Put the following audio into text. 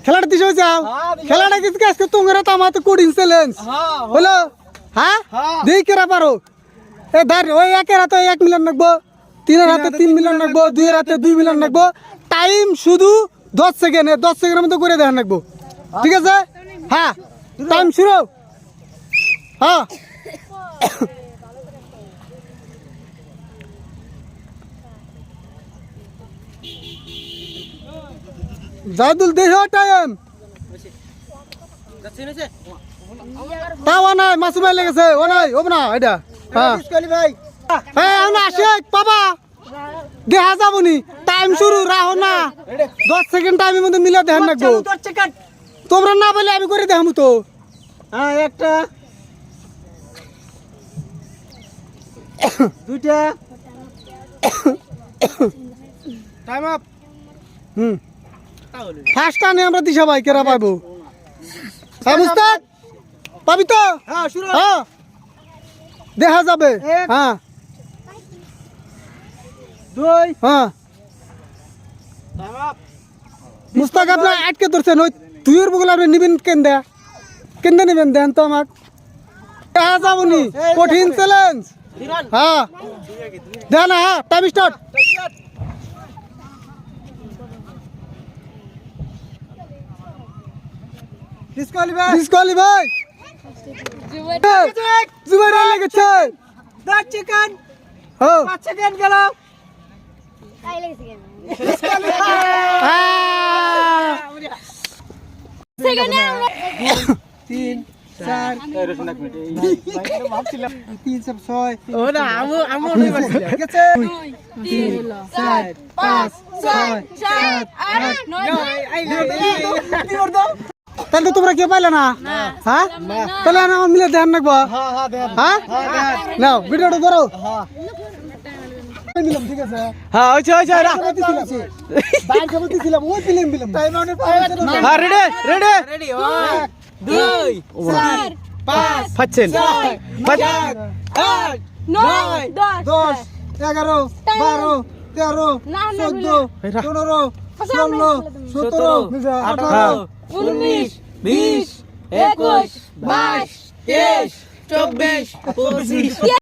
খেলাটা দিছো যাও খেলাটা কিছু আজকে তোমরা তো আমার তো কোডিং চ্যালেঞ্জ হলো হ্যাঁ দেই কেরা পারো এ ধর ওই একের হাতে 1 মিলিয়ন রাখবো, 3 হাতে 3 মিলিয়ন রাখবো, 2 এর হাতে 2 মিলিয়ন রাখবো। টাইম শুধু 10 সেকেন্ড, 10 সেকেন্ডের মধ্যে করে দেখান রাখবো, ঠিক আছে? হ্যাঁ টাইম শুরু। হ্যাঁ জাদুল দেহ টাইম তাও নাই মাসুম ভাই লেগেছে ও নাই ও না এটা হ্যাঁ ভাই হ্যাঁ আমরা আসে বাবা দেখা যাবনি টাইম শুরু রাহো না 10 সেকেন্ড টাইমের মধ্যে মিলা দেখান রাখবো। তোমরা না বলে আমি করে দেখামু তো। হ্যাঁ একটা দুইটা টাইম আপ। ফার্স্ট টাইমে আমরা দিশা ভাই কেরা পাবো। হ্যাঁ মুস্তাক পাবি তো? হ্যাঁ শুরু। হ্যাঁ দেখা যাবে। হ্যাঁ 2 হ্যাঁ মুস্তাক আপনি আটকে ধরছেন ওই তুইয়ের বগল আপনি নিবেন কেন্দে নিবেন দেন তো আমাকে দেখা যাবনি কঠিন চ্যালেঞ্জ। হ্যাঁ দেন হ্যাঁ টাইম স্টার্ট। ডিসকোয়ালিফাই জুবাইর লেগেছে 10 সেকেন্ড। হ্যাঁ 5 সেকেন্ড গেল তাই লেগেছে কেন সেকেন্ডে 3 4 ভাবছিলাম 3 সব 6 ও না আমু ভাবছিলাম ঠিক আছে 2 3 4 5 6 7 8 9 আই দাও তাহলে তোমরা কে পাইলে না? হ্যাঁ তাহলে আমার মিলে ধ্যান রাখবো। হ্যাঁ নাও ভিডিওটা ধরো। ঠিক আছে হ্যাঁ ওই রেডি 2 4 5 পাচ্ছেন 8 9 10 11 12 13 14 15 16 17 18 19 20 21 22 23 24 25